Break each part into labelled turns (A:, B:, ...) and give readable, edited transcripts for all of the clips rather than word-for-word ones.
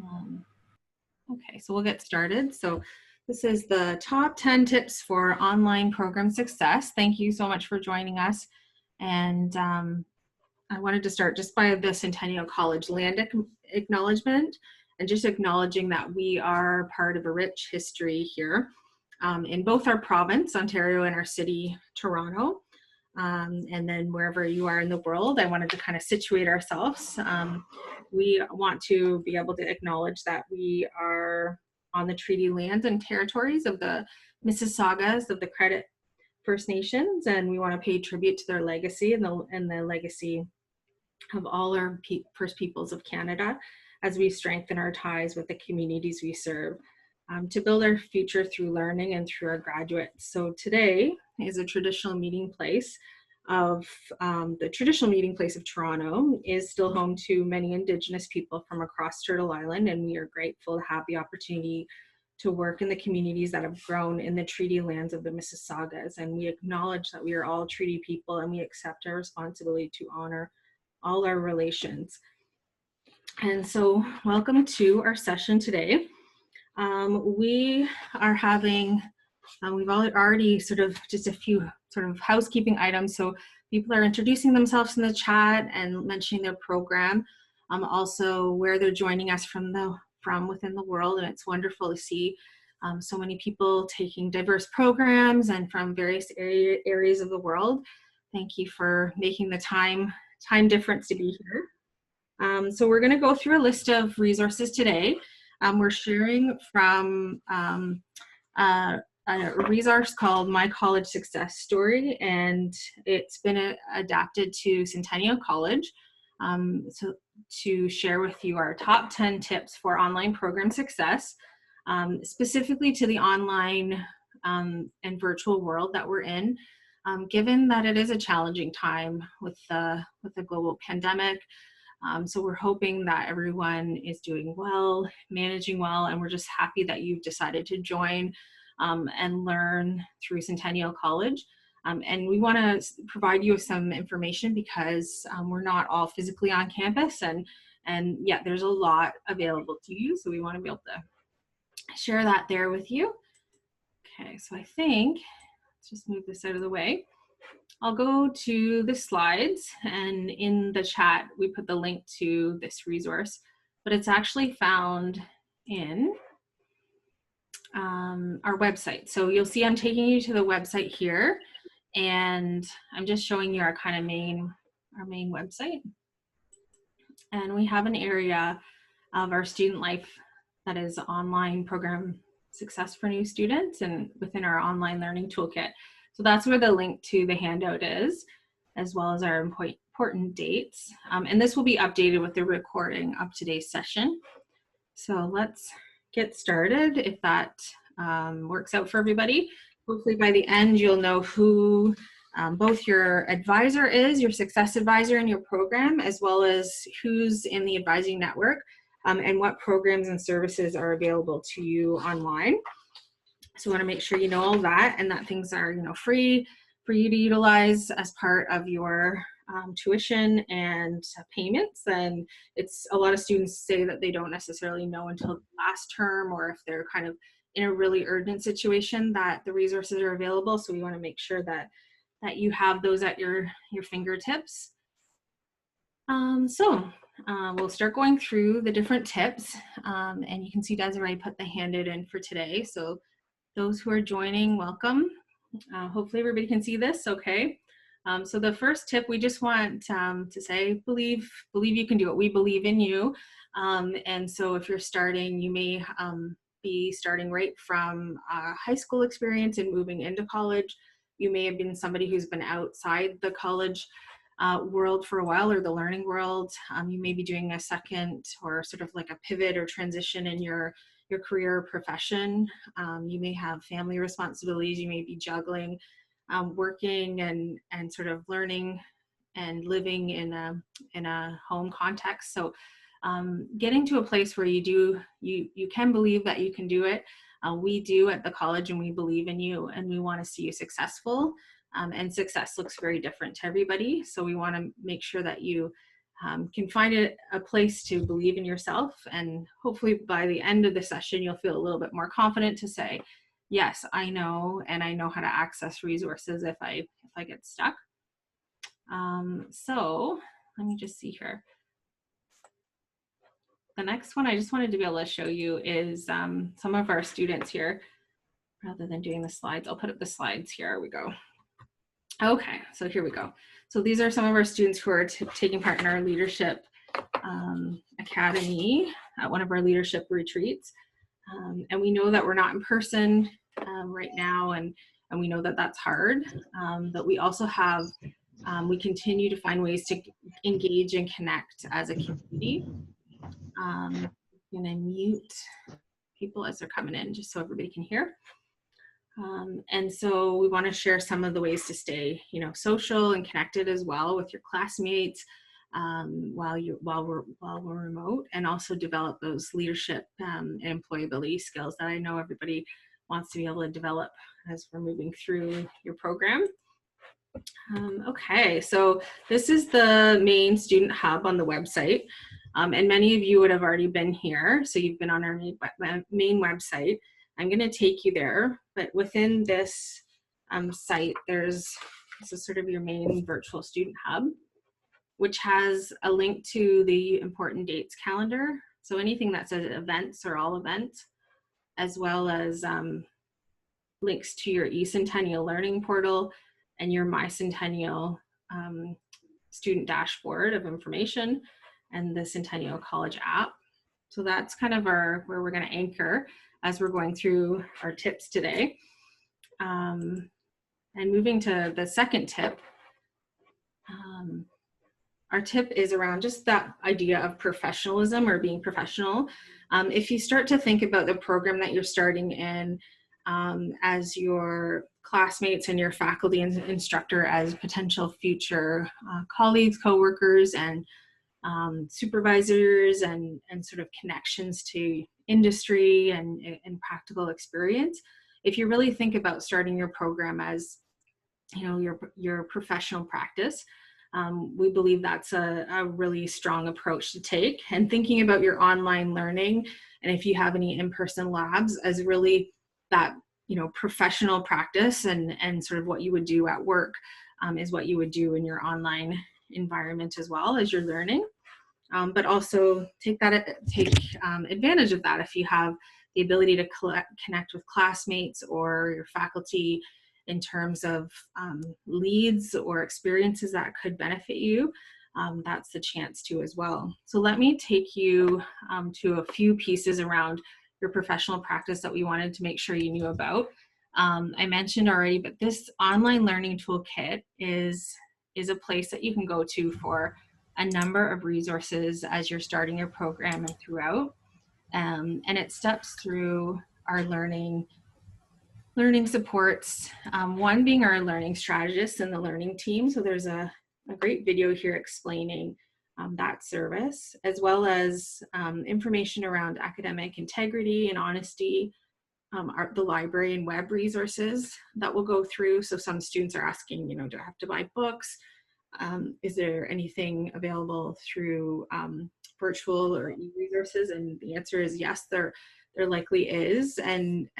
A: Um, okay, so we'll get started. So this is the top 10 tips for online program success. Thank you so much for joining us. And I wanted to start just by the Centennial College land acknowledgement and just acknowledging that we are part of a rich history here in both our province, Ontario, and our city, Toronto. And then wherever you are in the world, I wanted to kind of situate ourselves. We want to be able to acknowledge that we are on the treaty lands and territories of the Mississaugas of the Credit First Nations, and we want to pay tribute to their legacy and the legacy of all our First Peoples of Canada as we strengthen our ties with the communities we serve to build our future through learning and through our graduates. So today is a traditional meeting place of the traditional meeting place of Toronto is still home to many Indigenous people from across Turtle Island, and we are grateful to have the opportunity to work in the communities that have grown in the treaty lands of the Mississaugas. And we acknowledge that we are all treaty people, and we accept our responsibility to honor all our relations. And so welcome to our session today. We are having, we've already sort of just a few sort of housekeeping items. So people are introducing themselves in the chat and mentioning their program, also where they're joining us from within the world. And it's wonderful to see so many people taking diverse programs and from various areas of the world. Thank you for making the time difference to be here. So we're going to go through a list of resources today. We're sharing from a resource called My College Success Story, and it's been adapted to Centennial College so to share with you our top 10 tips for online program success, specifically to the online and virtual world that we're in. Given that it is a challenging time with the global pandemic. So we're hoping that everyone is doing well, managing well, and we're just happy that you've decided to join and learn through Centennial College. And we want to provide you with some information because we're not all physically on campus, and yeah, there's a lot available to you. So we want to be able to share that there with you. Okay, so I think let's just move this out of the way. I'll go to the slides, and in the chat we put the link to this resource, but it's actually found in our website. So you'll see I'm taking you to the website here, and I'm just showing you our kind of our main website. And we have an area of our student life that is online program success for new students and within our online learning toolkit. So that's where the link to the handout is, as well as our important dates. And this will be updated with the recording of today's session. So let's get started if that works out for everybody. Hopefully by the end, you'll know who both your advisor is, your success advisor in your program, as well as who's in the advising network and what programs and services are available to you online. So we want to make sure you know all that and that things are, free for you to utilize as part of your tuition and payments. And it's a lot of students say that they don't necessarily know until last term, or if they're kind of in a really urgent situation, that the resources are available. So we want to make sure that you have those at your fingertips. We'll start going through the different tips, and you can see Desiree put the handout in for today. So those who are joining, welcome. Hopefully everybody can see this okay. So the first tip, we just want to say, believe you can do it. We believe in you. And so if you're starting, you may be starting right from high school experience and moving into college. You may have been somebody who's been outside the college world for a while, or the learning world. You may be doing a second or sort of like a pivot or transition in your career or profession. You may have family responsibilities. You may be juggling working and sort of learning and living in a home context. So getting to a place where you can believe that you can do it. We do at the college, and we believe in you, and we want to see you successful. And success looks very different to everybody. So we want to make sure that you can find a place to believe in yourself. And hopefully by the end of the session, you'll feel a little bit more confident to say, yes, I know, and I know how to access resources if I get stuck. So let me just see here. The next one I just wanted to be able to show you is some of our students here. Rather than doing the slides, I'll put up the slides. Here we go. Okay, so here we go. So these are some of our students who are taking part in our leadership academy at one of our leadership retreats. And we know that we're not in person right now, and we know that that's hard, but we also have, we continue to find ways to engage and connect as a community. I'm gonna mute people as they're coming in just so everybody can hear. And so we want to share some of the ways to stay, social and connected as well with your classmates while we're remote, and also develop those leadership and employability skills that I know everybody wants to be able to develop as we're moving through your program. Okay, so this is the main student hub on the website. And many of you would have already been here, so you've been on our main website. I'm going to take you there, but within this site, this is sort of your main virtual student hub, which has a link to the important dates calendar. So anything that says events or all events, as well as links to your eCentennial learning portal and your myCentennial student dashboard of information, and the Centennial College app. So that's kind of where we're going to anchor as we're going through our tips today. And moving to the second tip, our tip is around just that idea of professionalism or being professional. If you start to think about the program that you're starting in as your classmates and your faculty and instructor as potential future colleagues, coworkers, and supervisors, and sort of connections to industry and practical experience. If you really think about starting your program as your professional practice, we believe that's a really strong approach to take. And thinking about your online learning, and if you have any in-person labs, as really that professional practice and sort of what you would do at work is what you would do in your online environment as well as you're learning. But also take advantage of that if you have the ability to connect with classmates or your faculty in terms of leads or experiences that could benefit you. That's the chance to as well. So let me take you to a few pieces around your professional practice that we wanted to make sure you knew about. I mentioned already, but this online learning toolkit is a place that you can go to for a number of resources as you're starting your program and throughout. And it steps through our learning supports, one being our learning strategists and the learning team. So there's a great video here explaining that service, as well as information around academic integrity and honesty, the library and web resources that we'll go through. So some students are asking, do I have to buy books? Is there anything available through virtual or e-resources? And the answer is yes, there likely is, and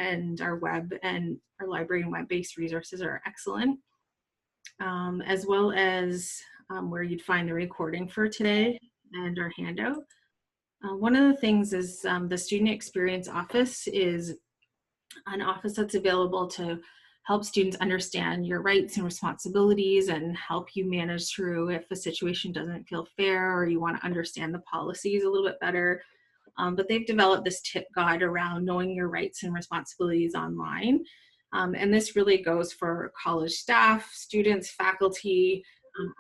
A: our web and our library and web-based resources are excellent, as well as where you'd find the recording for today and our handout. One of the things is the Student Experience Office is an office that's available to help students understand your rights and responsibilities and help you manage through if a situation doesn't feel fair or you want to understand the policies a little bit better. But they've developed this tip guide around knowing your rights and responsibilities online. And this really goes for college staff, students, faculty,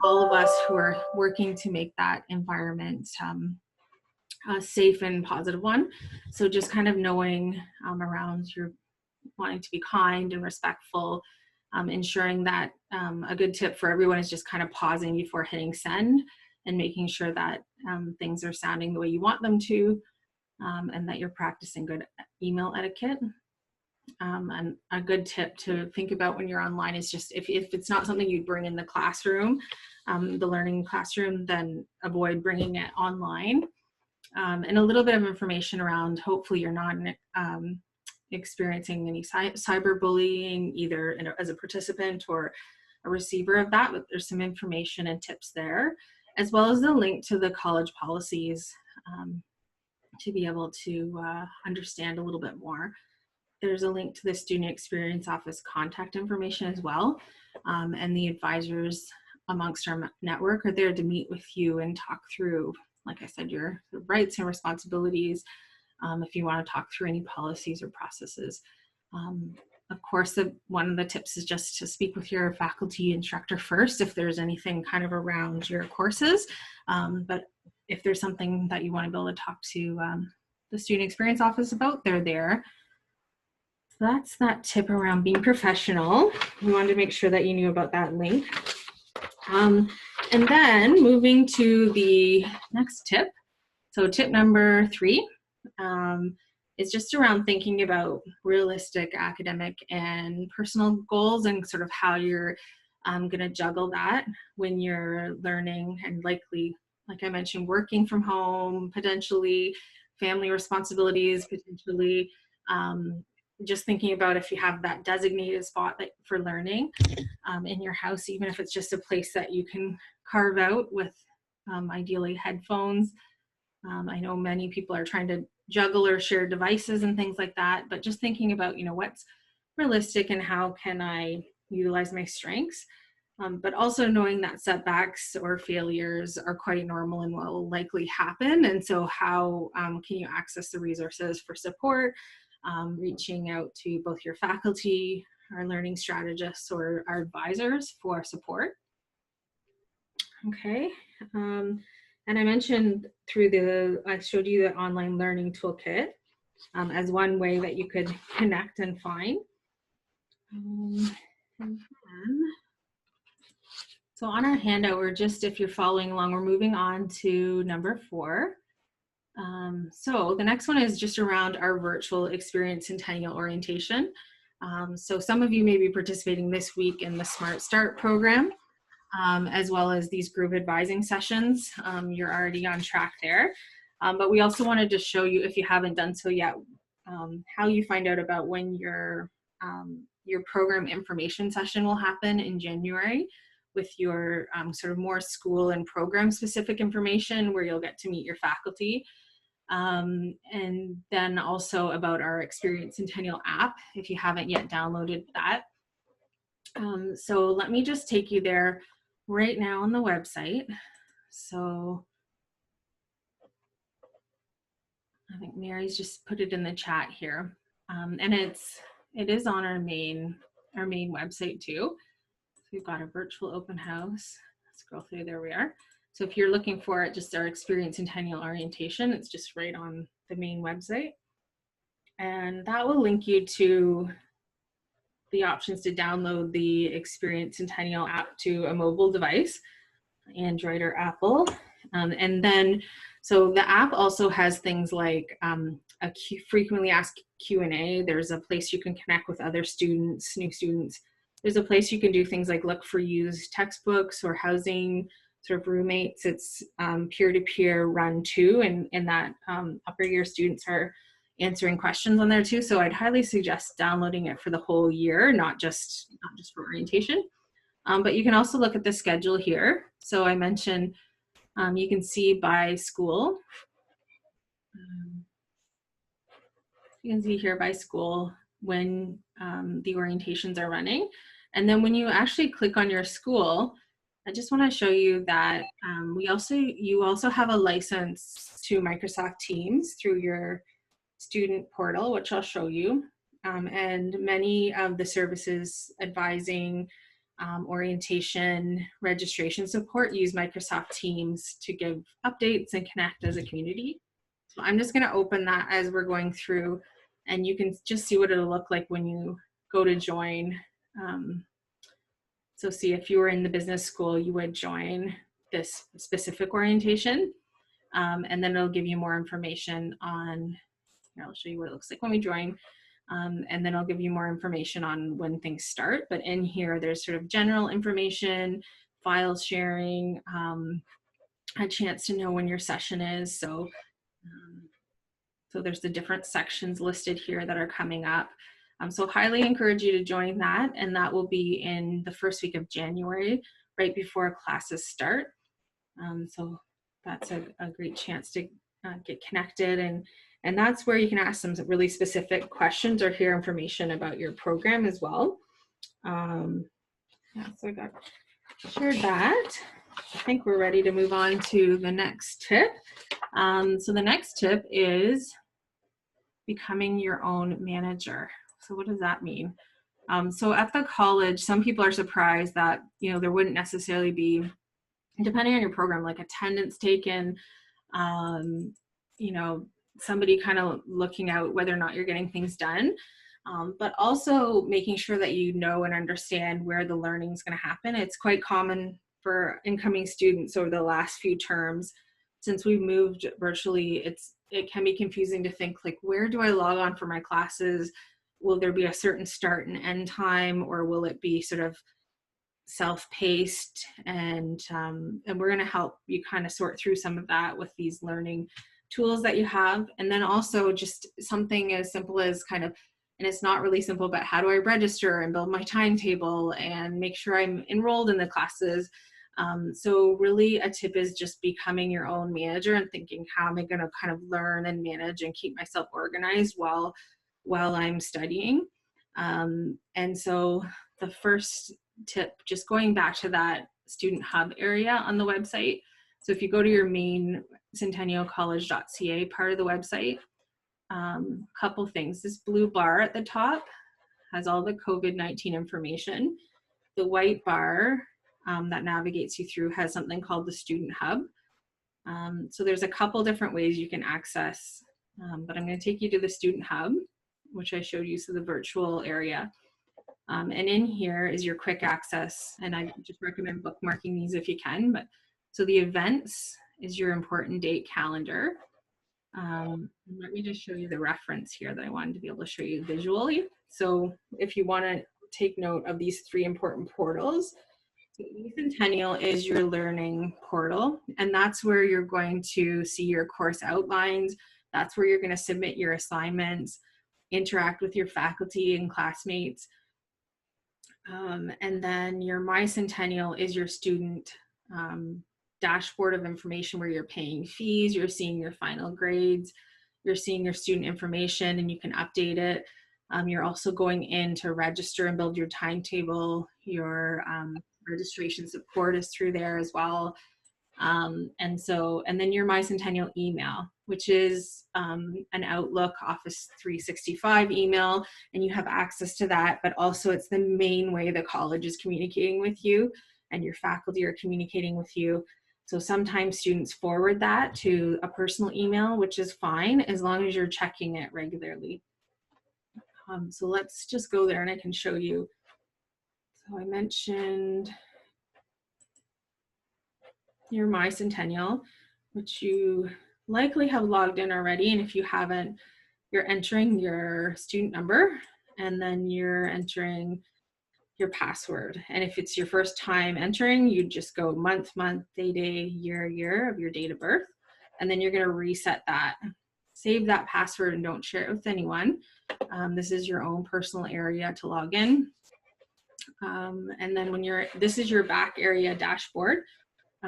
A: all of us who are working to make that environment a safe and positive one. So just kind of knowing around your wanting to be kind and respectful, ensuring that a good tip for everyone is just kind of pausing before hitting send and making sure that things are sounding the way you want them to, and that you're practicing good email etiquette. And a good tip to think about when you're online is just if it's not something you'd bring in the classroom, the learning classroom, then avoid bringing it online. And a little bit of information around hopefully you're not experiencing any cyberbullying either as a participant or a receiver of that, but there's some information and tips there, as well as the link to the college policies to be able to understand a little bit more. There's a link to the Student Experience Office contact information as well. And the advisors amongst our network are there to meet with you and talk through, like I said, your rights and responsibilities, if you want to talk through any policies or processes. Of course, one of the tips is just to speak with your faculty instructor first if there's anything kind of around your courses. But if there's something that you want to be able to talk to the Student Experience Office about, they're there. So that's that tip around being professional. We wanted to make sure that you knew about that link. And then moving to the next tip. So tip number 3 is just around thinking about realistic academic and personal goals and sort of how you're going to juggle that when you're learning and likely, like I mentioned, working from home, potentially family responsibilities, potentially just thinking about if you have that designated spot for learning in your house, even if it's just a place that you can carve out with ideally headphones. I know many people are trying to juggle or share devices and things like that, but just thinking about, what's realistic and how can I utilize my strengths, but also knowing that setbacks or failures are quite normal and will likely happen. And so how can you access the resources for support, reaching out to both your faculty, our learning strategists, or our advisors for support. Okay. And I mentioned I showed you the online learning toolkit as one way that you could connect and find. So on our handout, if you're following along, we're moving on to number 4. So the next one is just around our virtual experience Centennial orientation. So some of you may be participating this week in the Smart Start program, as well as these group advising sessions. You're already on track there. But we also wanted to show you, if you haven't done so yet, how you find out about when your program information session will happen in January with your sort of more school and program specific information where you'll get to meet your faculty. And then also about our Experience Centennial app, if you haven't yet downloaded that. So let me just take you there right now on the website. So I think Mary's just put it in the chat here. And it is on our main website too. So we've got a virtual open house. Scroll through, there we are. So if you're looking for it, just our Experience Centennial orientation, it's just right on the main website. And that will link you to the options to download the Experience Centennial app to a mobile device, Android or Apple. And then, so the app also has things like a frequently asked Q&A. There's a place you can connect with other students, new students. There's a place you can do things like look for used textbooks or housing sort of roommates. It's peer-to-peer run too, and that upper year students are answering questions on there too. So I'd highly suggest downloading it for the whole year, not just for orientation. But you can also look at the schedule here. So I mentioned you can see by school. You can see here by school when the orientations are running. And then when you actually click on your school, I just want to show you that you also have a license to Microsoft Teams through your student portal, which I'll show you. And many of the services advising, orientation, registration support use Microsoft Teams to give updates and connect as a community. So I'm just going to open that as we're going through, and you can just see what it'll look like when you go to join. So see, if you were in the business school, you would join this specific orientation, and then it'll give you more information on, here, I'll show you what it looks like when we join. And then I'll give you more information on when things start. But in here, there's sort of general information, file sharing, a chance to know when your session is. So there's the different sections listed here that are coming up. So highly encourage you to join that, and that will be in the first week of January, right before classes start. So that's a great chance to get connected, and that's where you can ask some really specific questions or hear information about your program as well. Yeah, so I got shared that. I think we're ready to move on to the next tip. So the next tip is becoming your own manager. So what does that mean? So at the college, some people are surprised that, there wouldn't necessarily be, depending on your program, like attendance taken, somebody kind of looking out whether or not you're getting things done, but also making sure that you know and understand where the learning is going to happen. It's quite common for incoming students over the last few terms. Since we've moved virtually, it can be confusing to think, like, where do I log on for my classes? Will there be a certain start and end time, or will it be sort of self-paced? And we're going to help you kind of sort through some of that with these learning tools that you have. And then also just something as simple as and it's not really simple, but how do I register and build my timetable and make sure I'm enrolled in the classes? So really a tip is just becoming your own manager and thinking, how am I going to kind of learn and manage and keep myself organized while I'm studying? And so the first tip, just going back to that student hub area on the website. So if you go to your main centennialcollege.ca part of the website, couple things. This blue bar at the top has all the COVID-19 information. The white bar that navigates you through has something called the Student Hub. So there's a couple different ways you can access, but I'm going to take you to the Student Hub, which I showed you, so the virtual area. And in here is your quick access, and I just recommend bookmarking these if you can. But so the events is your important date calendar. Let me just show you the reference here that I wanted to be able to show you visually. So if you want to take note of these three important portals, so eCentennial is your learning portal, and that's where you're going to see your course outlines. That's where you're going to submit your assignments, interact with your faculty and classmates. And then your My Centennial is your student dashboard of information where you're paying fees, you're seeing your final grades, you're seeing your student information, and you can update it. You're also going in to register and build your timetable. Your registration support is through there as well. And then your My Centennial email, which is an Outlook Office 365 email, and you have access to that, but also it's the main way the college is communicating with you and your faculty are communicating with you. So sometimes students forward that to a personal email, which is fine as long as you're checking it regularly. So let's just go there and I can show you. So I mentioned your My Centennial, which you likely have logged in already. And if you haven't, you're entering your student number and then you're entering your password. And if it's your first time entering, you just go month, day, year of your date of birth. And then you're going to reset that. Save that password and don't share it with anyone. This is your own personal area to log in. And then this is your back area dashboard.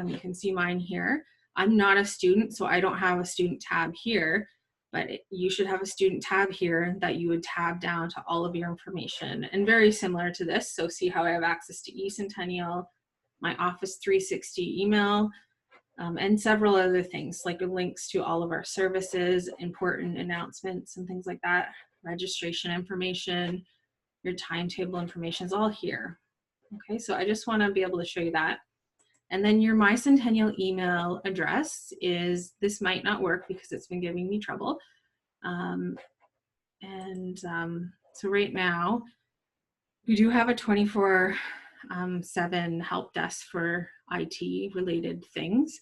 A: You can see mine here. I'm not a student, so I don't have a student tab here, but you should have a student tab here that you would tab down to all of your information, and very similar to this. So see how I have access to eCentennial, my Office 360 email, and several other things like links to all of our services, important announcements and things like that, registration information, your timetable information is all here. Okay, so I just want to be able to show you that. And then your My Centennial email address is, this might not work because it's been giving me trouble. So right now, we do have a 24/7 help desk for IT related things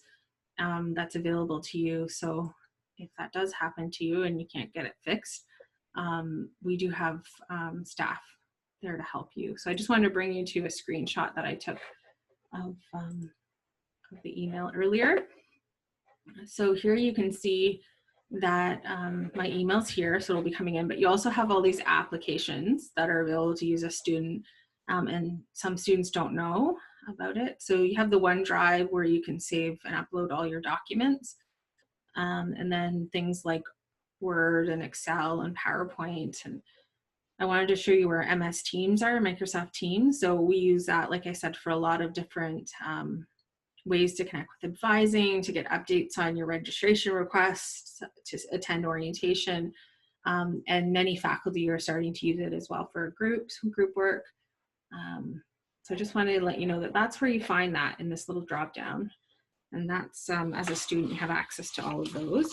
A: that's available to you. So if that does happen to you and you can't get it fixed, we do have staff there to help you. So I just wanted to bring you to a screenshot that I took of the email earlier. So here you can see that my email's here, so it'll be coming in, but you also have all these applications that are available to use as a student, and some students don't know about it. So you have the OneDrive where you can save and upload all your documents, and then things like Word and Excel and PowerPoint. And I wanted to show you where MS Teams are, Microsoft Teams. So we use that, like I said, for a lot of different ways to connect with advising, to get updates on your registration requests, to attend orientation, and many faculty are starting to use it as well for group work. So I just wanted to let you know that that's where you find that in this little drop down. And that's, as a student, you have access to all of those.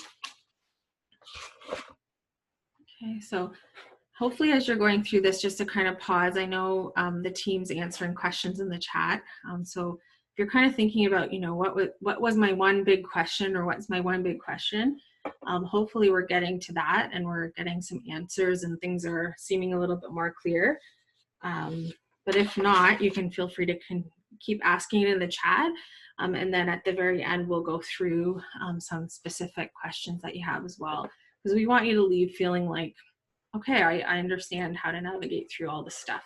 A: Okay, so hopefully as you're going through this, just to kind of pause, I know the team's answering questions in the chat. So if you're kind of thinking about, you know, what was my one big question, or what's my one big question, hopefully we're getting to that and we're getting some answers and things are seeming a little bit more clear. But if not, you can feel free to keep asking it in the chat. And then at the very end, we'll go through some specific questions that you have as well, because we want you to leave feeling like, okay, I understand how to navigate through all this stuff,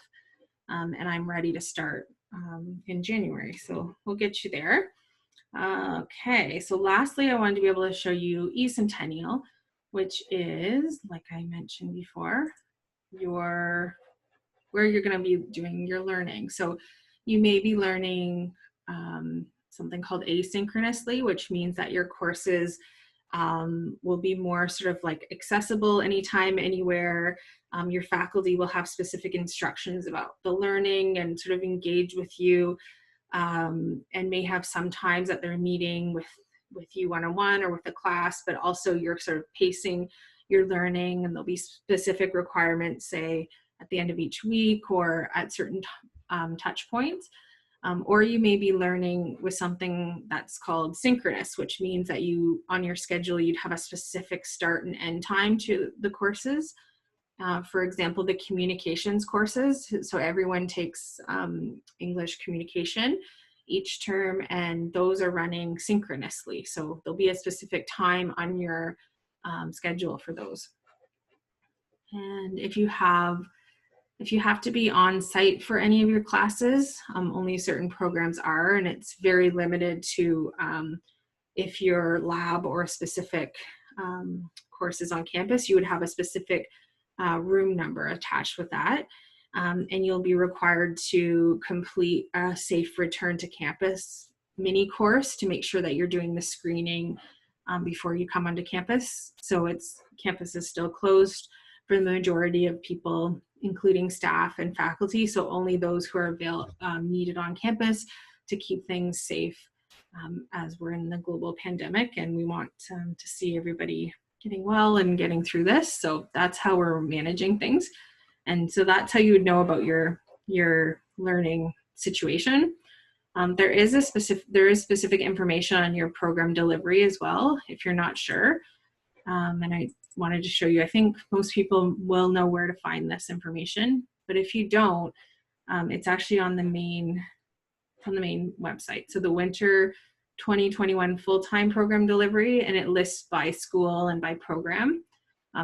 A: and I'm ready to start in January. So we'll get you there. Okay, so lastly, I wanted to be able to show you eCentennial, which is, like I mentioned before, where you're going to be doing your learning. So you may be learning something called asynchronously, which means that your courses will be more sort of like accessible anytime, anywhere. Your faculty will have specific instructions about the learning and sort of engage with you, and may have some times that they're meeting with you one-on-one or with the class, but also you're sort of pacing your learning, and there'll be specific requirements, say at the end of each week or at certain touch points. Or you may be learning with something that's called synchronous, which means that you, on your schedule, you'd have a specific start and end time to the courses. For example, the communications courses. So everyone takes English communication each term, and those are running synchronously. So there'll be a specific time on your schedule for those. And if you have to be on site for any of your classes, only certain programs are, and it's very limited to if your lab or specific course is on campus, you would have a specific room number attached with that. And you'll be required to complete a safe return to campus mini course to make sure that you're doing the screening before you come onto campus. So campus is still closed for the majority of people, including staff and faculty. So only those who are needed on campus to keep things safe as we're in the global pandemic, and we want to see everybody getting well and getting through this. So that's how we're managing things. And so that's how you would know about your learning situation. There is specific information on your program delivery as well, if you're not sure. And I wanted to show you, I think most people will know where to find this information, but if you don't, it's actually on the main website. So the Winter 2021 full-time program delivery, and it lists by school and by program.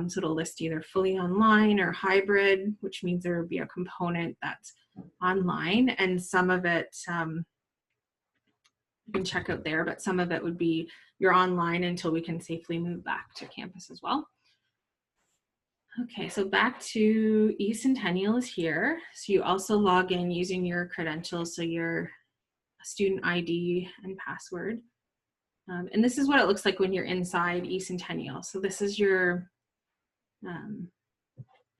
A: So it'll list either fully online or hybrid, which means there will be a component that's online, and some of it you can check out there, but some of it would be you're online until we can safely move back to campus as well. Okay, so back to eCentennial is here. So you also log in using your credentials, so your student ID and password. And this is what it looks like when you're inside eCentennial. So this is your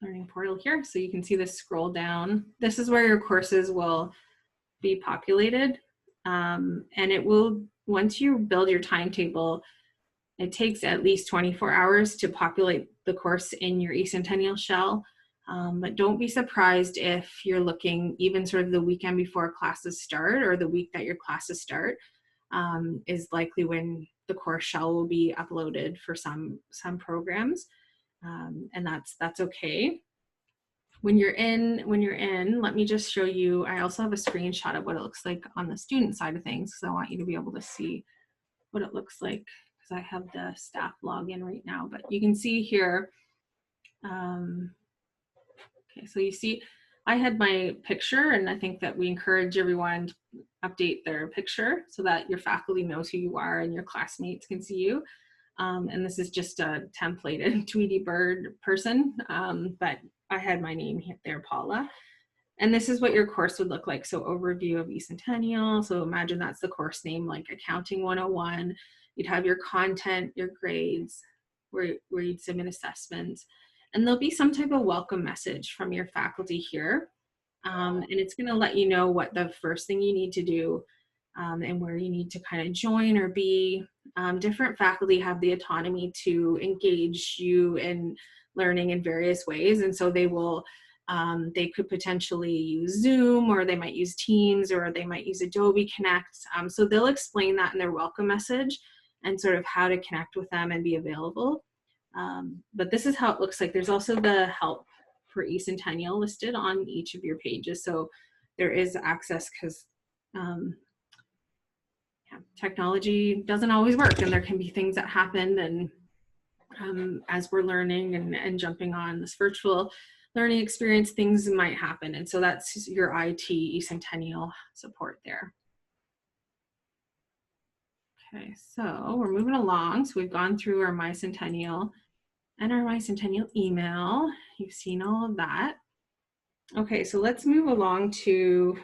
A: learning portal here. So you can see this scroll down. This is where your courses will be populated. And it will, once you build your timetable, it takes at least 24 hours to populate the course in your eCentennial shell. But don't be surprised if you're looking even sort of the weekend before classes start, or the week that your classes start is likely when the course shell will be uploaded for some programs. and that's okay. When you're in, let me just show you. I also have a screenshot of what it looks like on the student side of things, because I want you to be able to see what it looks like, because I have the staff login right now. But you can see here. Okay, so you see, I had my picture, and I think that we encourage everyone to update their picture so that your faculty knows who you are and your classmates can see you. And this is just a templated Tweety Bird person, but I had my name there, Paula. And this is what your course would look like. So overview of Centennial. So imagine that's the course name, like Accounting 101. You'd have your content, your grades, where you'd submit assessments. And there'll be some type of welcome message from your faculty here. And it's going to let you know what the first thing you need to do, and where you need to kind of join or be. Different faculty have the autonomy to engage you in learning in various ways. And so they will, they could potentially use Zoom, or they might use Teams, or they might use Adobe Connect. So they'll explain that in their welcome message and sort of how to connect with them and be available. But this is how it looks like. There's also the help for eCentennial listed on each of your pages. So there is access, because technology doesn't always work, and there can be things that happen. And as we're learning and jumping on this virtual learning experience, things might happen. And so that's your IT eCentennial support there. Okay, so we're moving along. So we've gone through our MyCentennial and our MyCentennial email. You've seen all of that. Okay, so let's move along to,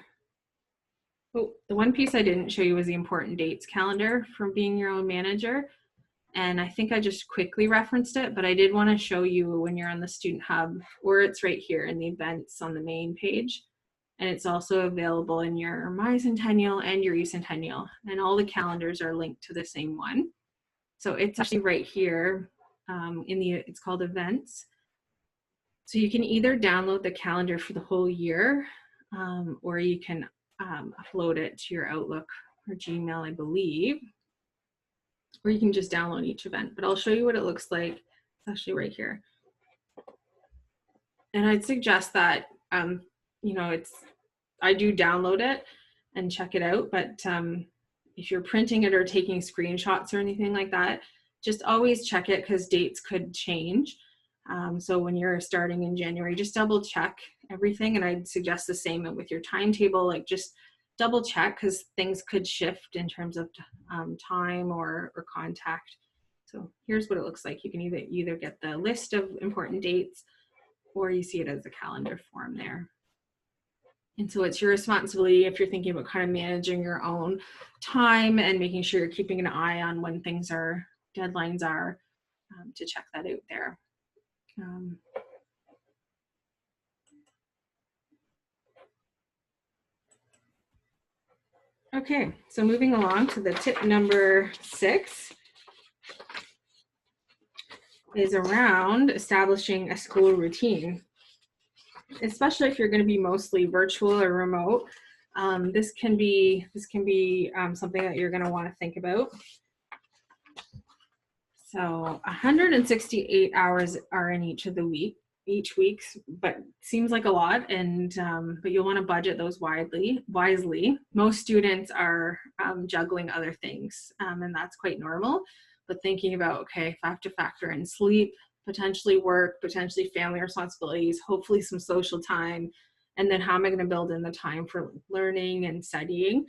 A: oh, the one piece I didn't show you was the important dates calendar from being your own manager. And I think I just quickly referenced it, but I did want to show you when you're on the Student Hub, or it's right here in the events on the main page. And it's also available in your MyCentennial and your eCentennial. And all the calendars are linked to the same one. So it's actually right here it's called events. So you can either download the calendar for the whole year, or you can upload it to your Outlook or Gmail, I believe, or you can just download each event. But I'll show you what it looks like. It's actually right here. And I'd suggest that, you know, I do download it and check it out, but if you're printing it or taking screenshots or anything like that, just always check it, because dates could change. So when you're starting in January, just double check everything. And I'd suggest the same with your timetable, like just double check, because things could shift in terms of time or contact. So here's what it looks like. You can either get the list of important dates, or you see it as a calendar form there. And so it's your responsibility, if you're thinking about kind of managing your own time and making sure you're keeping an eye on when deadlines are, to check that out there. Okay, so moving along to the tip number 6 is around establishing a school routine. Especially if you're going to be mostly virtual or remote, this can be something that you're going to want to think about. So 168 hours are in each week, but seems like a lot, and but you'll want to budget those wisely. Most students are juggling other things, and that's quite normal. But thinking about, okay, if I have to factor in sleep, potentially work, potentially family responsibilities, hopefully some social time, and then how am I going to build in the time for learning and studying?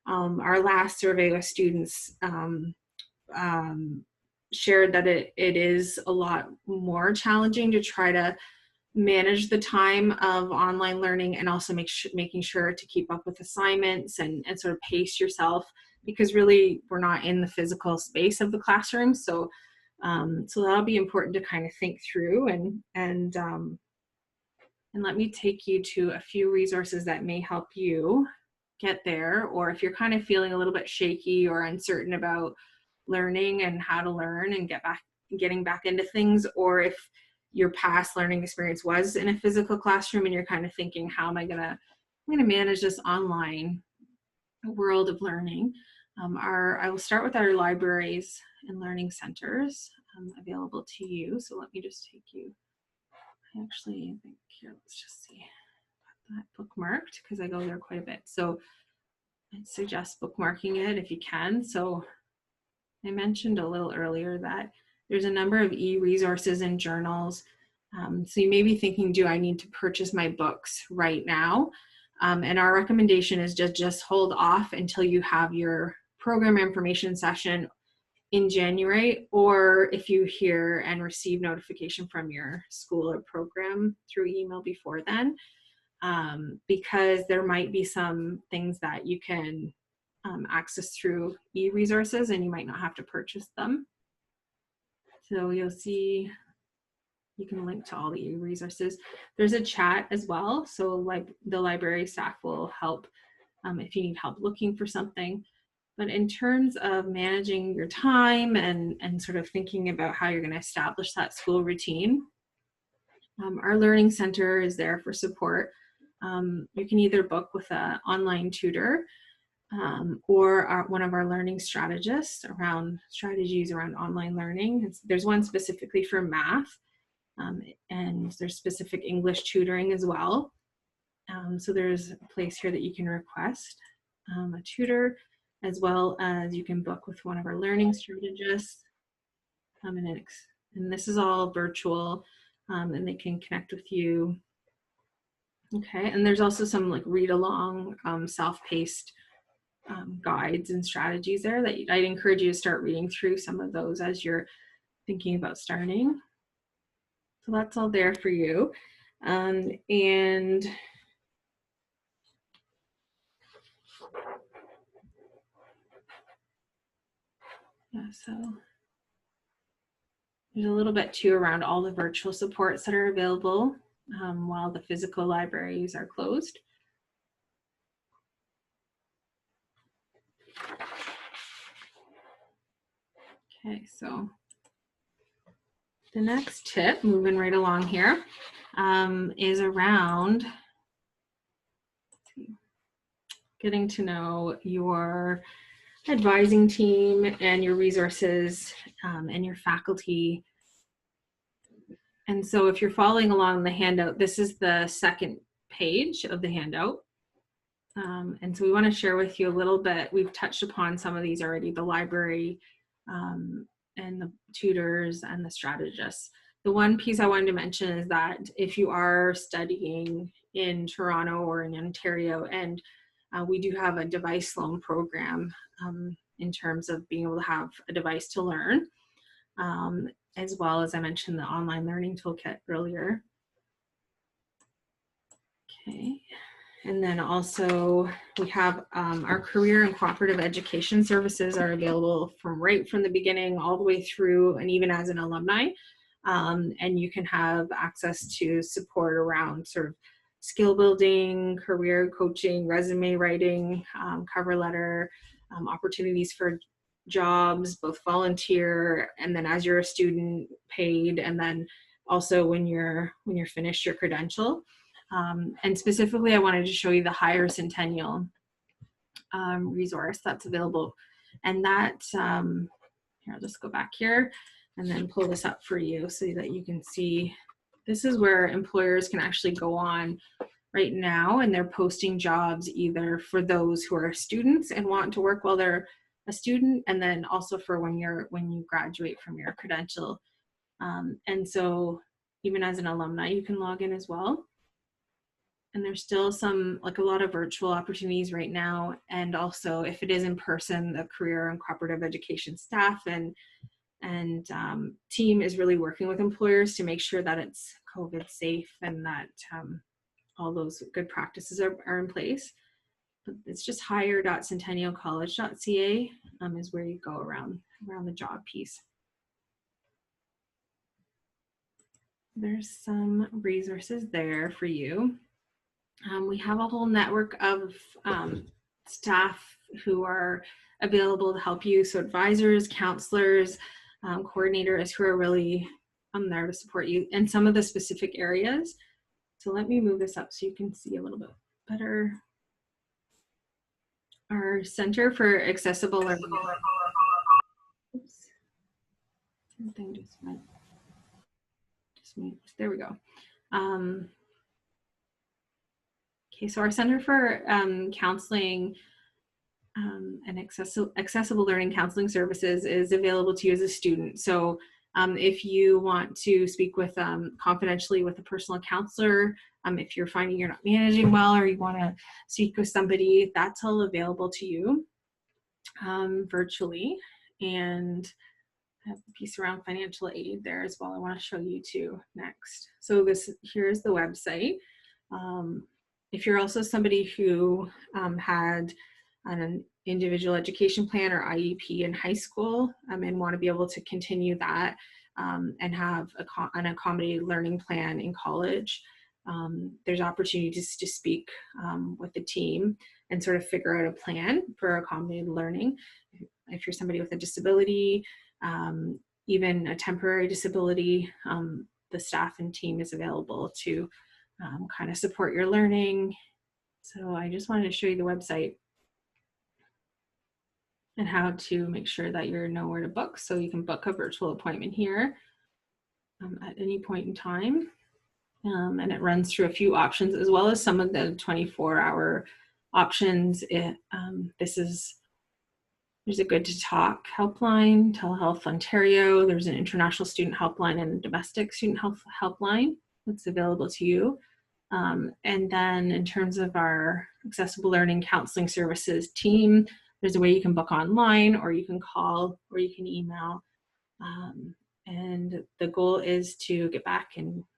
A: Our last survey with students shared that it is a lot more challenging to try to manage the time of online learning, and also making sure to keep up with assignments and sort of pace yourself, because really we're not in the physical space of the classroom. So that'll be important to kind of think through, and let me take you to a few resources that may help you get there, or if you're kind of feeling a little bit shaky or uncertain about learning and how to learn and getting back into things, or if your past learning experience was in a physical classroom and you're kind of thinking, how am I gonna manage this online world of learning? I will start with our libraries and learning centers. available to you. So let me just take you, I actually think here, let's just see, got that bookmarked because I go there quite a bit. So I'd suggest bookmarking it if you can. So I mentioned a little earlier that there's a number of e-resources and journals. So you may be thinking, do I need to purchase my books right now? And our recommendation is just hold off until you have your program information session in January, or if you hear and receive notification from your school or program through email before then, because there might be some things that you can access through e-resources and you might not have to purchase them. So you'll see, you can link to all the e-resources. There's a chat as well, so like the library staff will help if you need help looking for something. But in terms of managing your time and sort of thinking about how you're going to establish that school routine, our Learning Center is there for support. You can either book with an online tutor or one of our learning strategists around strategies around online learning. There's one specifically for math, and there's specific English tutoring as well. So there's a place here that you can request a tutor, as well as you can book with one of our learning strategists. And this is all virtual, and they can connect with you. Okay, and there's also some like read along, self-paced guides and strategies there that I'd encourage you to start reading through some of those as you're thinking about starting. So that's all there for you. And yeah, so there's a little bit too around all the virtual supports that are available while the physical libraries are closed. Okay, so the next tip, moving right along here, is around getting to know your advising team and your resources and your faculty. And so if you're following along the handout, this is the second page of the handout. And so we want to share with you a little bit. We've touched upon some of these already, the library and the tutors and the strategists. The one piece I wanted to mention is that if you are studying in Toronto or in Ontario, and we do have a device loan program in terms of being able to have a device to learn, as well as I mentioned the online learning toolkit earlier. Okay. And then also we have our career and cooperative education services are available right from the beginning all the way through, and even as an alumni. And you can have access to support around sort of skill building, career coaching, resume writing, cover letter, opportunities for jobs, both volunteer, and then as you're a student, paid, and then also when you're finished your credential. And specifically, I wanted to show you the Higher Centennial resource that's available. And that, here, I'll just go back here and then pull this up for you so that you can see. This is where employers can actually go on right now, and they're posting jobs either for those who are students and want to work while they're a student, and then also for when you graduate from your credential. And so even as an alumni, you can log in as well. And there's still a lot of virtual opportunities right now. And also if it is in person, the career and cooperative education staff and team is really working with employers to make sure that it's COVID safe and that all those good practices are in place. But it's just hire.centennialcollege.ca is where you go around the job piece. There's some resources there for you. We have a whole network of staff who are available to help you. So advisors, counselors, coordinators who are really there to support you in some of the specific areas. So let me move this up so you can see a little bit better. Our Center for Accessible Learning. Oops. Something there we go. Okay, so our Center for Counseling and accessible Learning Counseling Services is available to you as a student. So if you want to speak with confidentially with a personal counselor, if you're finding you're not managing well or you want to speak with somebody, that's all available to you virtually. And I have a piece around financial aid there as well I want to show you too next. So here's the website. If you're also somebody who had an individual education plan or IEP in high school and want to be able to continue that and have an accommodated learning plan in college, there's opportunities to speak with the team and sort of figure out a plan for accommodated learning. If you're somebody with a disability, even a temporary disability, the staff and team is available to kind of support your learning. So I just wanted to show you the website and how to make sure that you know where to book. So you can book a virtual appointment here at any point in time. And it runs through a few options as well as some of the 24-hour options. There's a Good to Talk helpline, Telehealth Ontario. There's an international student helpline and a domestic student health helpline that's available to you. And then in terms of our accessible learning counseling services team, there's a way you can book online or you can call or you can email. And the goal is to get back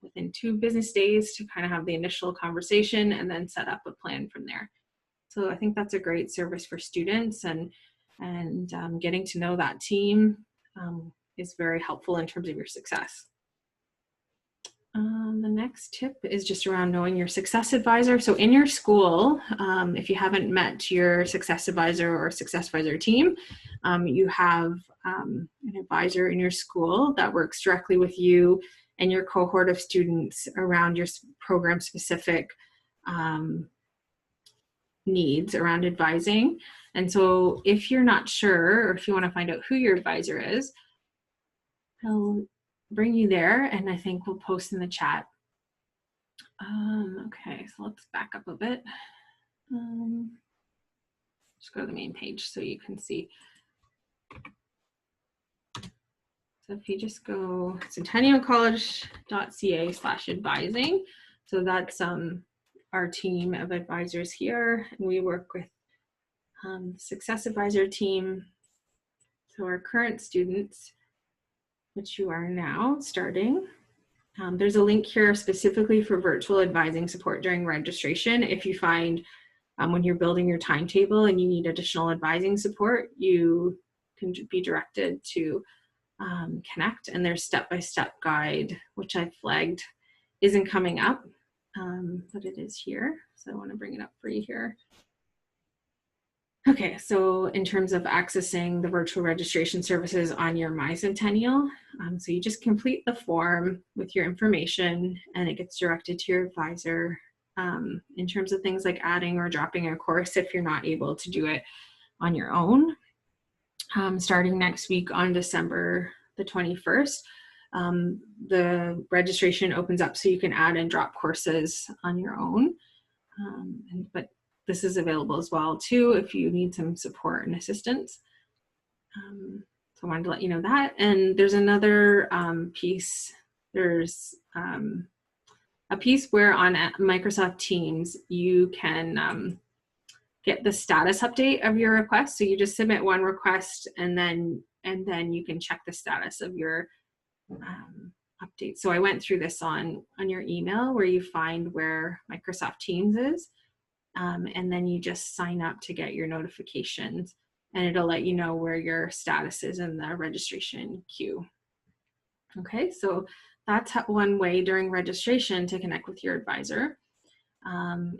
A: within 2 business days to kind of have the initial conversation and then set up a plan from there. So I think that's a great service for students, and getting to know that team is very helpful in terms of your success. The next tip is just around knowing your success advisor. So in your school, if you haven't met your success advisor or success advisor team, you have an advisor in your school that works directly with you and your cohort of students around your program specific needs around advising. And so if you're not sure, or if you want to find out who your advisor is, I'll bring you there, and I think we'll post in the chat. Okay, so let's back up a bit. Just go to the main page so you can see. So if you just go centennialcollege.ca/advising, so that's our team of advisors here, and we work with the success advisor team. So our current students, which you are now starting, there's a link here specifically for virtual advising support during registration. If you find when you're building your timetable and you need additional advising support, you can be directed to connect, and there's step-by-step guide, which I flagged isn't coming up, but it is here. So I want to bring it up for you here. Okay, so in terms of accessing the virtual registration services on your My Centennial, so you just complete the form with your information and it gets directed to your advisor. In terms of things like adding or dropping a course if you're not able to do it on your own. Starting next week on December the 21st, the registration opens up so you can add and drop courses on your own. But this is available as well too if you need some support and assistance. So I wanted to let you know that. And there's another piece. There's a piece where on Microsoft Teams you can get the status update of your request. So you just submit one request and then you can check the status of your update. So I went through this on your email where you find where Microsoft Teams is. And then you just sign up to get your notifications, and it'll let you know where your status is in the registration queue. Okay, so that's one way during registration to connect with your advisor.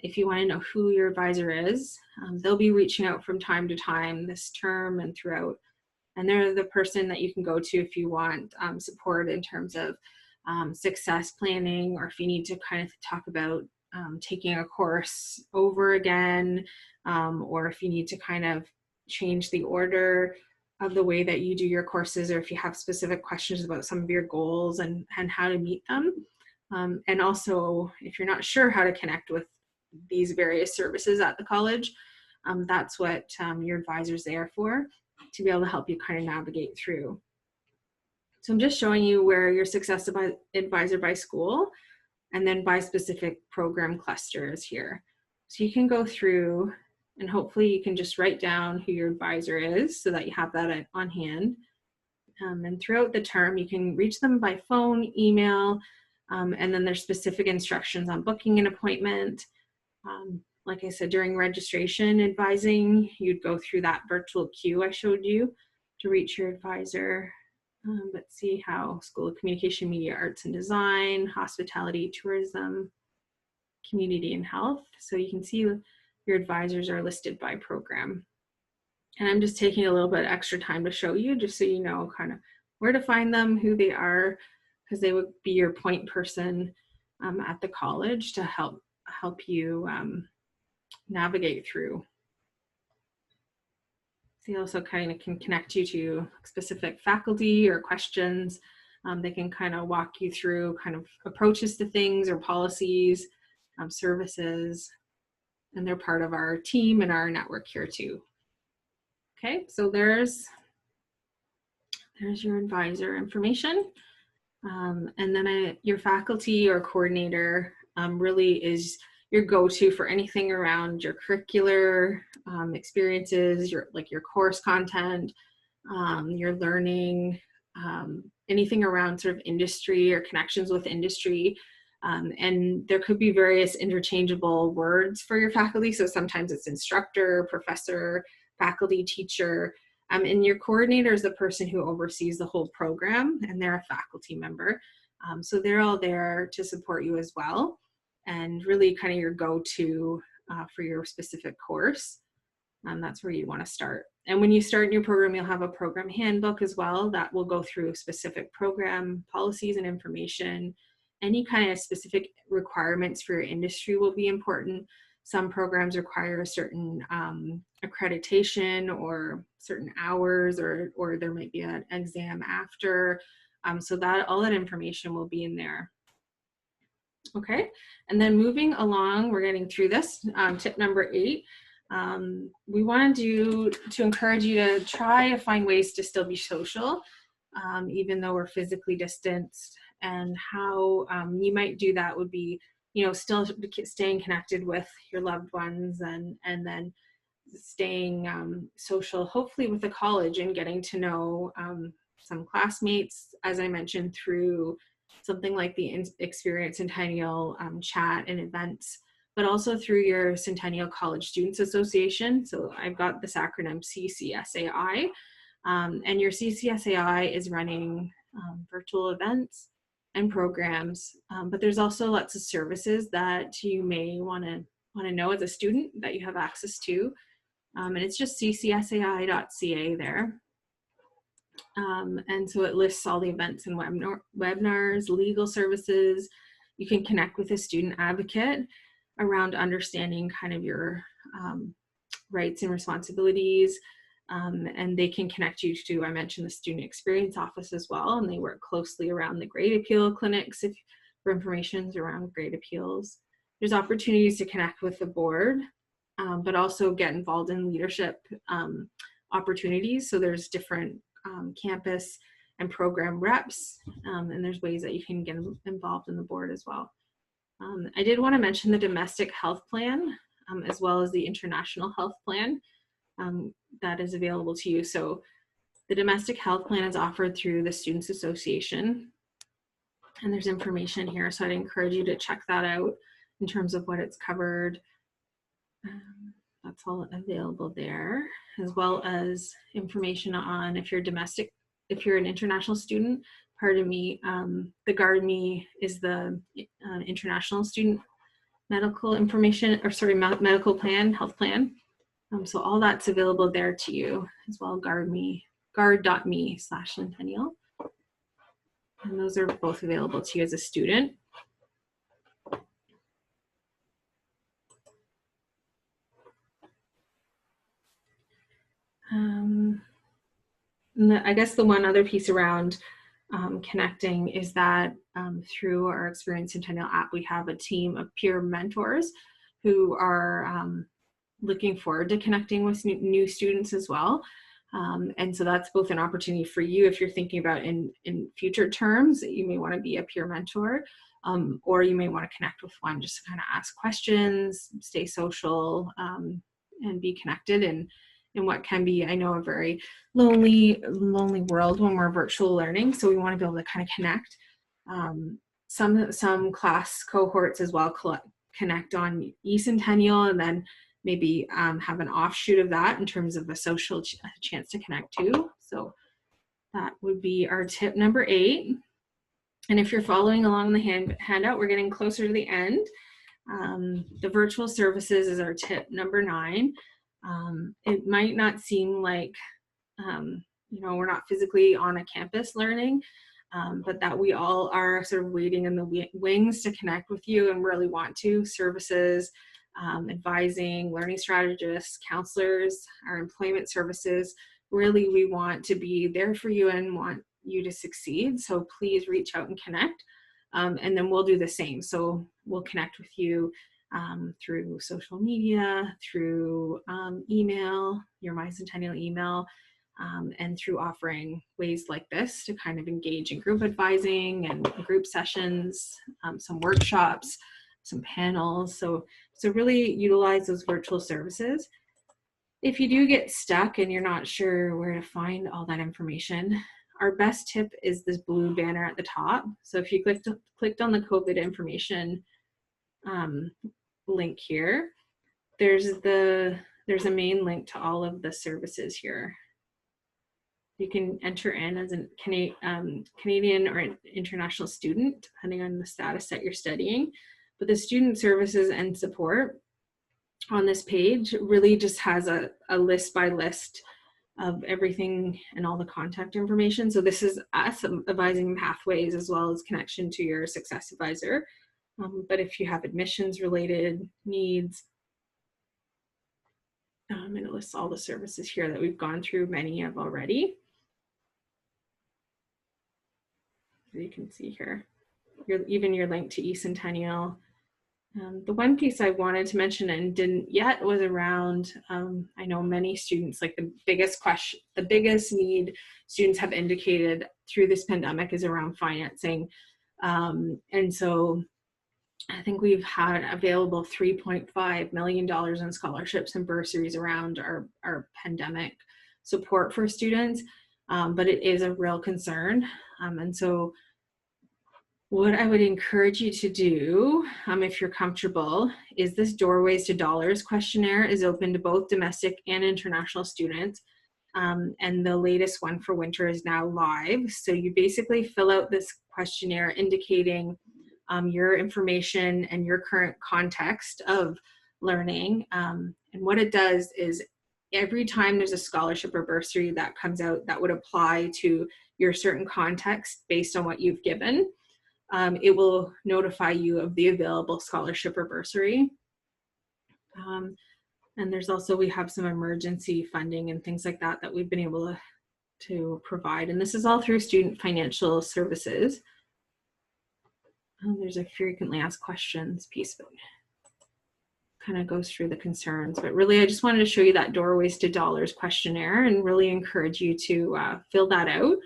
A: If you want to know who your advisor is, they'll be reaching out from time to time this term and throughout, and they're the person that you can go to if you want support in terms of success planning, or if you need to kind of talk about taking a course over again, or if you need to kind of change the order the way that you do your courses, or if you have specific questions about some of your goals and how to meet them. And also, if you're not sure how to connect with these various services at the college, that's what your advisor's there for, to be able to help you kind of navigate through. So I'm just showing you where your success advisor by school and then by specific program cluster is here. So you can go through and hopefully you can just write down who your advisor is so that you have that on hand. And throughout the term, you can reach them by phone, email, and then there's specific instructions on booking an appointment. Like I said, during registration advising, you'd go through that virtual queue I showed you to reach your advisor. Let's see how School of Communication, Media, Arts and Design, Hospitality, Tourism, Community and Health. So you can see your advisors are listed by program. And I'm just taking a little bit extra time to show you, just so you know kind of where to find them, who they are, because they would be your point person at the college to help you navigate through. They also kind of can connect you to specific faculty or questions. They can kind of walk you through kind of approaches to things or policies, services, and they're part of our team and our network here too. Okay, so there's your advisor information. And then your faculty or coordinator really is your go-to for anything around your curricular experiences, your course content, your learning, anything around sort of industry or connections with industry. And there could be various interchangeable words for your faculty. So sometimes it's instructor, professor, faculty, teacher. And your coordinator is the person who oversees the whole program, and they're a faculty member. So they're all there to support you as well, and really kind of your go-to for your specific course. That's where you want to start. And when you start in your program, you'll have a program handbook as well that will go through specific program policies and information. Any kind of specific requirements for your industry will be important. Some programs require a certain accreditation or certain hours, or there might be an exam after. So that all that information will be in there. Okay, and then moving along, we're getting through this. Tip number 8. We want to encourage you to try to find ways to still be social, even though we're physically distanced. And how you might do that would be, still staying connected with your loved ones, and then staying social, hopefully with the college, and getting to know some classmates, as I mentioned, through something like the Experience Centennial chat and events, but also through your Centennial College Students Association. So I've got this acronym CCSAI, and your CCSAI is running virtual events and programs, but there's also lots of services that you may want to know as a student that you have access to, and it's just ccsai.ca there. And so it lists all the events and webinars, legal services. You can connect with a student advocate around understanding kind of your rights and responsibilities. And they can connect you to, I mentioned, the Student Experience Office as well, and they work closely around the grade appeal clinics for information around grade appeals. There's opportunities to connect with the board, but also get involved in leadership opportunities. So there's different campus and program reps, and there's ways that you can get involved in the board as well. I did want to mention the domestic health plan, as well as the international health plan that is available to you. So the domestic health plan is offered through the Students Association, and there's information here, so I'd encourage you to check that out in terms of what it's covered. That's all available there, as well as information on if you're an international student. Pardon me, the GuardMe is the international student medical information, or sorry, medical plan, health plan. So all that's available there to you as well. guard.me/Centennial. And those are both available to you as a student. And I guess the one other piece around connecting is that through our Experience Centennial app, we have a team of peer mentors who are looking forward to connecting with new students as well. And so that's both an opportunity for you if you're thinking about in future terms that you may want to be a peer mentor, or you may want to connect with one just to kind of ask questions, stay social, and be connected in what can be, I know, a very lonely world when we're virtual learning. So we want to be able to kind of connect. Some class cohorts as well connect on eCentennial, and then maybe have an offshoot of that in terms of a social chance to connect too. So that would be our tip number 8. And if you're following along in the handout, we're getting closer to the end. The virtual services is our tip number 9. It might not seem like, we're not physically on a campus learning, but that we all are sort of waiting in the wings to connect with you and really want to. Services, advising, learning strategists, counselors, our employment services, really we want to be there for you and want you to succeed. So please reach out and connect. And then we'll do the same. So we'll connect with you through social media, through email, your MyCentennial email, and through offering ways like this to kind of engage in group advising and group sessions, some workshops, some panels. So really utilize those virtual services. If you do get stuck and you're not sure where to find all that information, our best tip is this blue banner at the top. So if you clicked on the COVID information link here, there's a main link to all of the services here. You can enter in as a Canadian or international student, depending on the status that you're studying. But the student services and support on this page really just has a list by list of everything and all the contact information. So this is us advising pathways as well as connection to your success advisor. But if you have admissions related needs, and it lists all the services here that we've gone through many of already. You can see here, even your link to eCentennial. The one piece I wanted to mention and didn't yet was around, I know many students, like the biggest need students have indicated through this pandemic is around financing. And so I think we've had available $3.5 million in scholarships and bursaries around our pandemic support for students, but it is a real concern. And so what I would encourage you to do, if you're comfortable, is this Doorways to Dollars questionnaire is open to both domestic and international students. And the latest one for winter is now live. So you basically fill out this questionnaire indicating your information and your current context of learning. And what it does is every time there's a scholarship or bursary that comes out that would apply to your certain context based on what you've given, it will notify you of the available scholarship or bursary. And there's also, we have some emergency funding and things like that we've been able to provide. And this is all through Student Financial Services. There's a frequently asked questions piece that kind of goes through the concerns. But really, I just wanted to show you that Doorways to Dollars questionnaire and really encourage you to fill that out.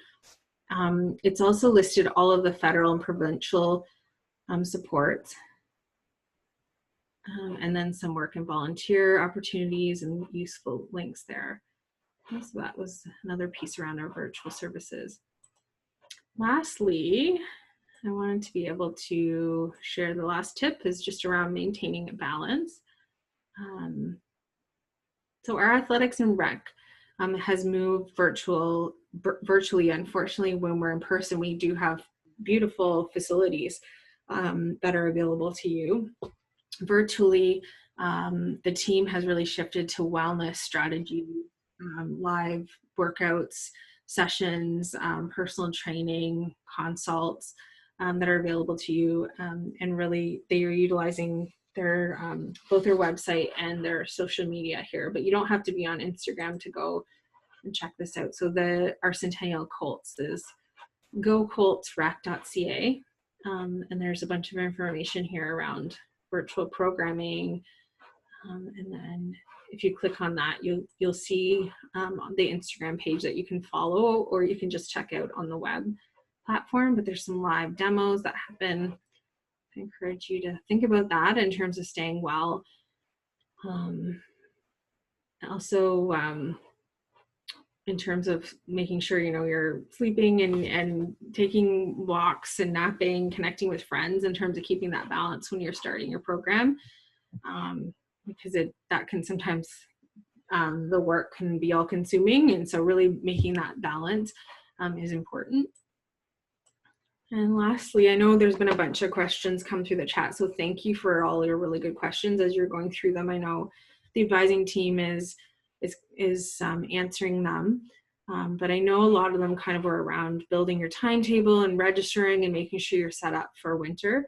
A: It's also listed all of the federal and provincial supports, and then some work and volunteer opportunities and useful links there. So that was another piece around our virtual services. Lastly, I wanted to be able to share the last tip is just around maintaining a balance. So our athletics and rec has moved virtually. Unfortunately, when we're in person, we do have beautiful facilities that are available to you. Virtually, the team has really shifted to wellness strategy, live workouts, sessions, personal training, consults that are available to you. And really, they are utilizing their both their website and their social media here, but you don't have to be on Instagram to go and check this out. So our Centennial Colts is gocoltsrec.ca, and there's a bunch of information here around virtual programming, and then if you click on that, you'll see the Instagram page that you can follow, or you can just check out on the web platform. But there's some live demos that happen. I encourage you to think about that in terms of staying well. Also, in terms of making sure you're sleeping and taking walks and napping, connecting with friends, in terms of keeping that balance when you're starting your program, because that can sometimes the work can be all consuming, and so really making that balance is important. And lastly, I know there's been a bunch of questions come through the chat, so thank you for all your really good questions as you're going through them. I know the advising team is answering them, but I know a lot of them kind of were around building your timetable and registering and making sure you're set up for winter.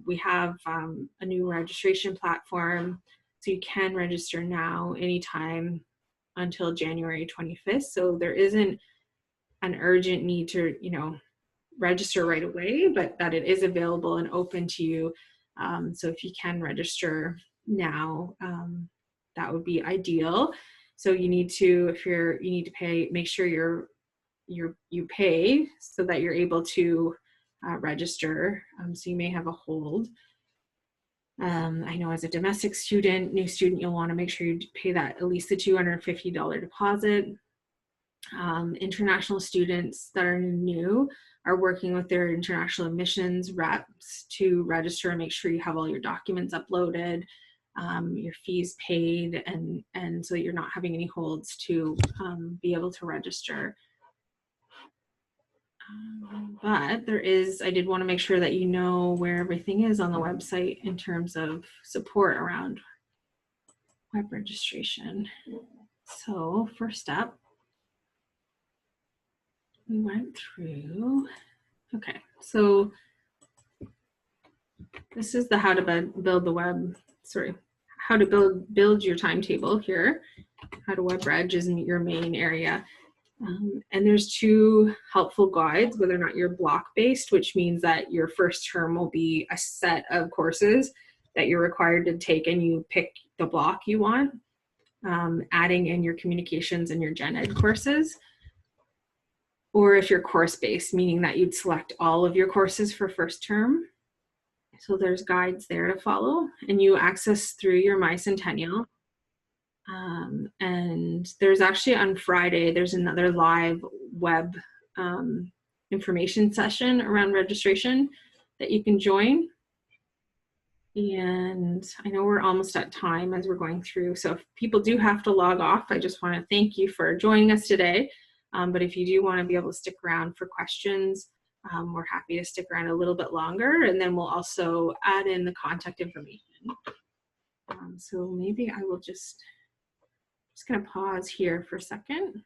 A: We have a new registration platform, so you can register now anytime until January 25th. So there isn't an urgent need to register right away, but that it is available and open to you. So if you can register now, that would be ideal. So you need to pay, make sure you pay so that you're able to register. So you may have a hold. I know as a domestic student, new student, you'll want to make sure you pay that at least the $250 deposit. International students that are new are working with their international admissions reps to register and make sure you have all your documents uploaded, your fees paid, and so you're not having any holds to be able to register. But I did want to make sure that you know where everything is on the website in terms of support around web registration. So first up, we went through, okay, so this is the how to build your timetable here. How to web reg is in your main area. And there's two helpful guides, whether or not you're block-based, which means that your first term will be a set of courses that you're required to take, and you pick the block you want, adding in your communications and your gen ed courses. Or if you're course-based, meaning that you'd select all of your courses for first term. So there's guides there to follow, and you access through your My Centennial. And there's actually on Friday, there's another live web information session around registration that you can join. And I know we're almost at time as we're going through, so if people do have to log off, I just want to thank you for joining us today. But if you do want to be able to stick around for questions, we're happy to stick around a little bit longer, and then we'll also add in the contact information. So maybe I will just going to pause here for a second.